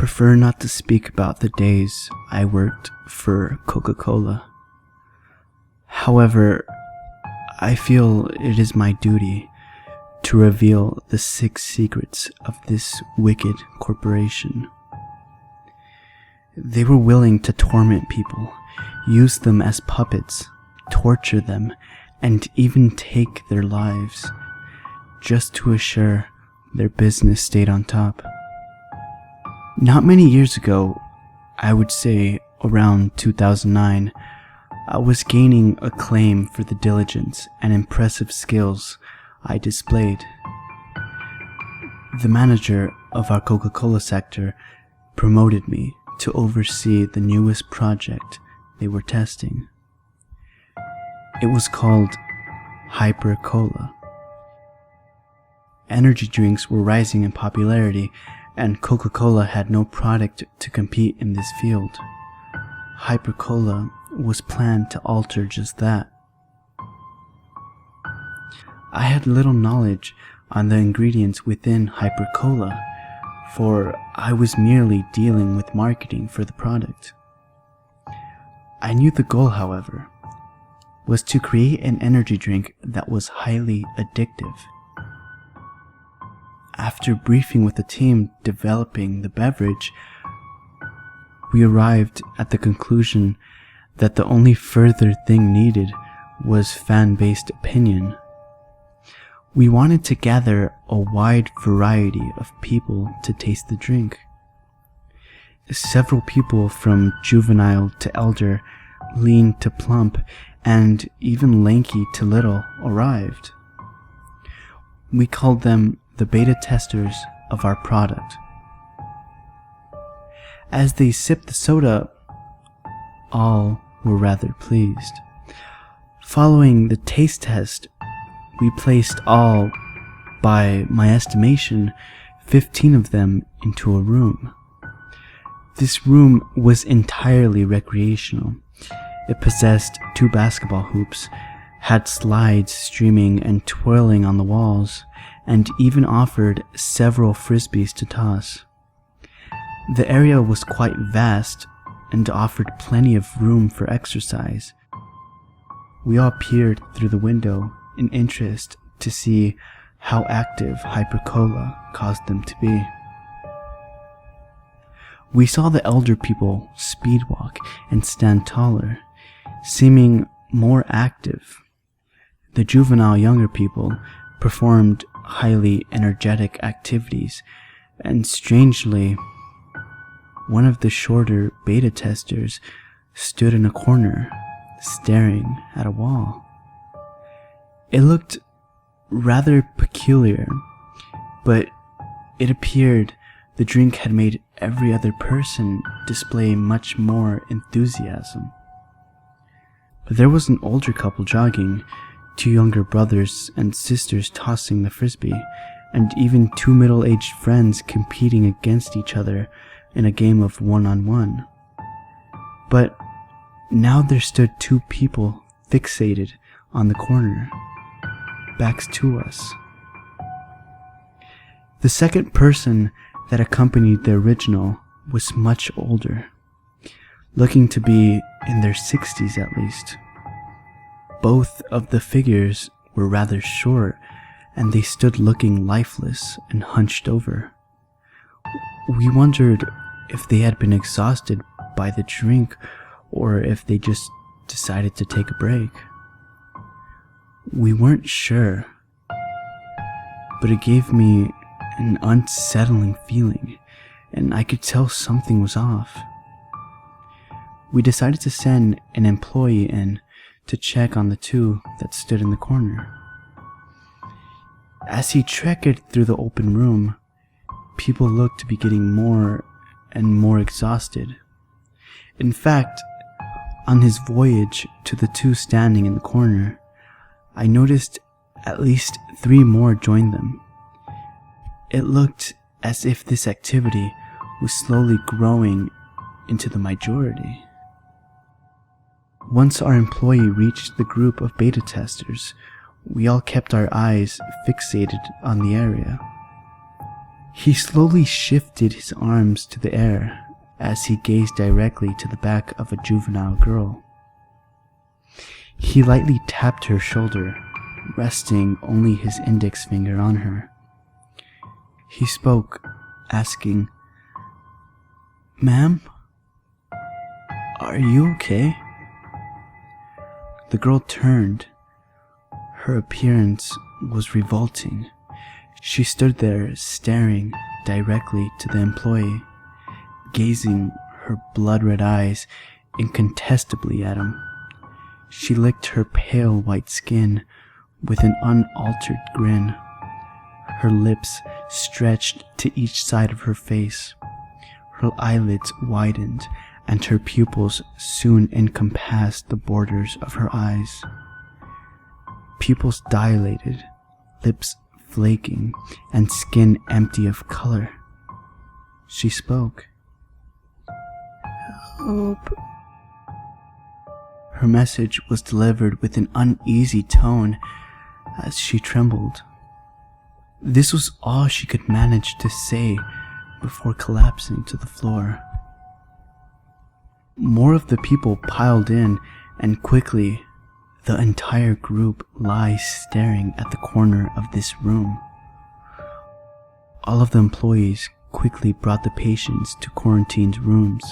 prefer not to speak about the days I worked for Coca-Cola. However, I feel it is my duty to reveal the 6 secrets of this wicked corporation. They were willing to torment people, use them as puppets, torture them, and even take their lives, just to assure their business stayed on top. Not many years ago, I would say around 2009, I was gaining acclaim for the diligence and impressive skills I displayed. The manager of our Coca-Cola sector promoted me to oversee the newest project they were testing. It was called Hyper Cola. Energy drinks were rising in popularity, and Coca-Cola had no product to compete in this field. Hyper Cola was planned to alter just that. I had little knowledge on the ingredients within Hyper Cola, for I was merely dealing with marketing for the product. I knew the goal, however, was to create an energy drink that was highly addictive. After briefing with the team developing the beverage, we arrived at the conclusion that the only further thing needed was fan-based opinion. We wanted to gather a wide variety of people to taste the drink. Several people from juvenile to elder, lean to plump, and even lanky to little arrived. We called them the beta testers of our product. As they sipped the soda, all were rather pleased. Following the taste test, we placed all, by my estimation, 15 of them into a room. This room was entirely recreational. It possessed 2 basketball hoops, had slides streaming and twirling on the walls, and even offered several frisbees to toss. The area was quite vast and offered plenty of room for exercise. We all peered through the window in interest to see how active Hyper Cola caused them to be. We saw the elder people speed walk and stand taller, seeming more active. The juvenile younger people performed highly energetic activities, and strangely, one of the shorter beta testers stood in a corner, staring at a wall. It looked rather peculiar, but it appeared the drink had made every other person display much more enthusiasm. There was an older couple jogging, 2 younger brothers and sisters tossing the frisbee, and even 2 middle-aged friends competing against each other in a game of one-on-one. But now there stood 2 people fixated on the corner, backs to us. The second person that accompanied the original was much older, looking to be in their 60s at least. Both of the figures were rather short, and they stood looking lifeless and hunched over. We wondered if they had been exhausted by the drink or if they just decided to take a break. We weren't sure, but it gave me an unsettling feeling, and I could tell something was off. We decided to send an employee in to check on the 2 that stood in the corner. As he trekked through the open room, people looked to be getting more and more exhausted. In fact, on his voyage to the 2 standing in the corner, I noticed at least 3 more joined them. It looked as if this activity was slowly growing into the majority. Once our employee reached the group of beta testers, we all kept our eyes fixated on the area. He slowly shifted his arms to the air as he gazed directly to the back of a juvenile girl. He lightly tapped her shoulder, resting only his index finger on her. He spoke, asking, "Ma'am, are you okay?" The girl turned. Her appearance was revolting. She stood there staring directly to the employee, gazing her blood-red eyes incontestably at him. She licked her pale white skin with an unaltered grin. Her lips stretched to each side of her face. Her eyelids widened, and her pupils soon encompassed the borders of her eyes. Pupils dilated, lips flaking, and skin empty of color. She spoke. "Help." Her message was delivered with an uneasy tone as she trembled. This was all she could manage to say before collapsing to the floor. More of the people piled in, and quickly the entire group lay staring at the corner of this room. All of the employees quickly brought the patients to quarantined rooms.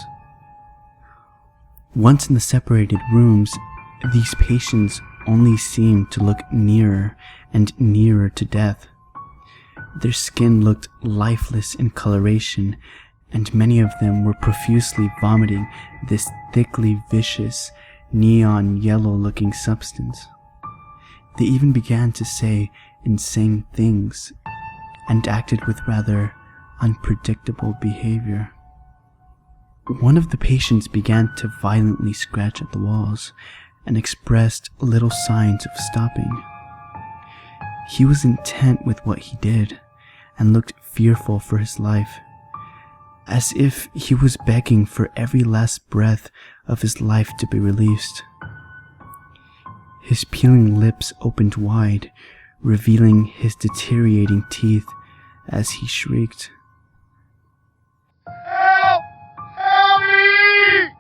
Once in the separated rooms, these patients only seemed to look nearer and nearer to death. Their skin looked lifeless in coloration, and many of them were profusely vomiting this thickly viscous, neon yellow-looking substance. They even began to say insane things and acted with rather unpredictable behavior. One of the patients began to violently scratch at the walls and expressed little signs of stopping. He was intent with what he did and looked fearful for his life, as if he was begging for every last breath of his life to be released. His peeling lips opened wide, revealing his deteriorating teeth as he shrieked, "Help! Help me!"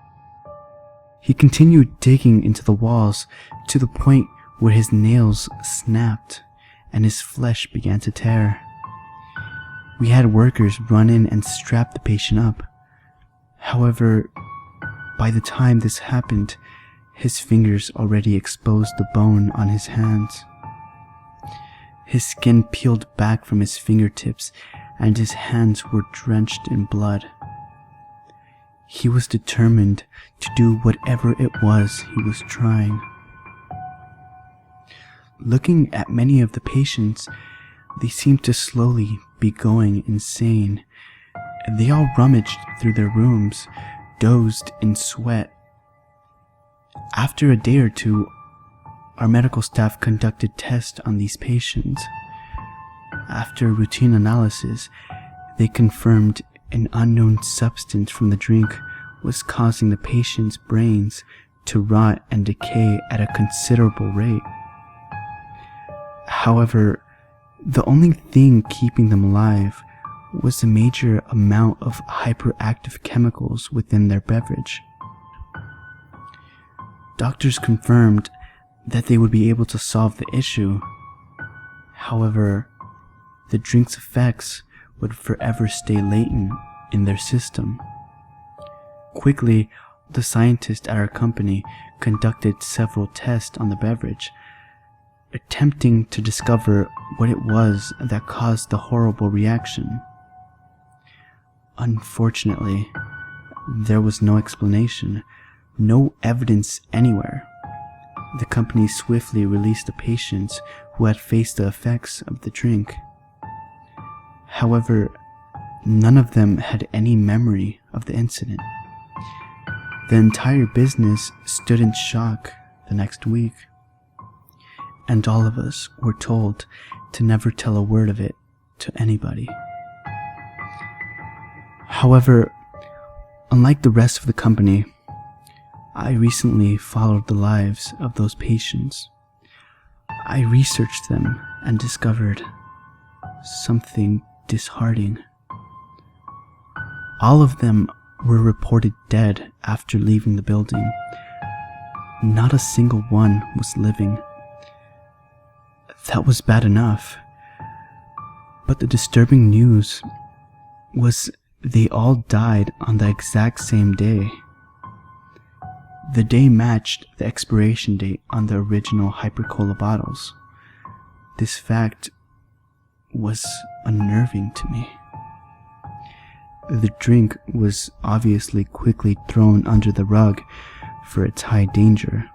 He continued digging into the walls to the point where his nails snapped and his flesh began to tear. We had workers run in and strap the patient up. However, by the time this happened, his fingers already exposed the bone on his hands. His skin peeled back from his fingertips and his hands were drenched in blood. He was determined to do whatever it was he was trying. Looking at many of the patients, they seemed to slowly be going insane. They all rummaged through their rooms, dozed in sweat. After a day or two, our medical staff conducted tests on these patients. After routine analysis, they confirmed an unknown substance from the drink was causing the patient's brains to rot and decay at a considerable rate. However, the only thing keeping them alive was a major amount of hyperactive chemicals within their beverage. Doctors confirmed that they would be able to solve the issue. However, the drink's effects would forever stay latent in their system. Quickly, the scientists at our company conducted several tests on the beverage, attempting to discover what it was that caused the horrible reaction. Unfortunately, there was no explanation, no evidence anywhere. The company swiftly released the patients who had faced the effects of the drink. However, none of them had any memory of the incident. The entire business stood in shock the next week, and all of us were told to never tell a word of it to anybody. However, unlike the rest of the company, I recently followed the lives of those patients. I researched them and discovered something disheartening. All of them were reported dead after leaving the building. Not a single one was living. That was bad enough. But the disturbing news was they all died on the exact same day. The day matched the expiration date on the original Hyper-Cola bottles. This fact was unnerving to me. The drink was obviously quickly thrown under the rug for its high danger.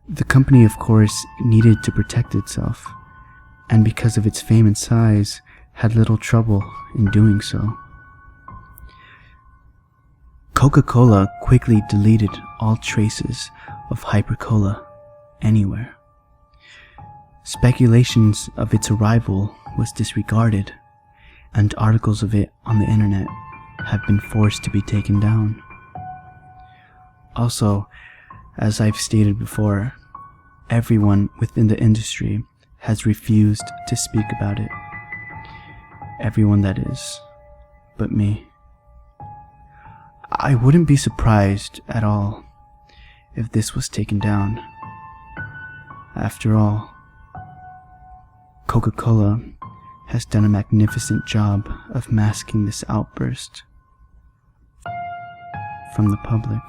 The company, of course, needed to protect itself, and because of its fame and size, had little trouble in doing so. Coca-Cola quickly deleted all traces of Hyper-Cola anywhere. Speculations of its arrival was disregarded, and articles of it on the internet have been forced to be taken down. Also, as I've stated before, everyone within the industry has refused to speak about it. Everyone, that is, but me. I wouldn't be surprised at all if this was taken down. After all, Coca-Cola has done a magnificent job of masking this outburst from the public.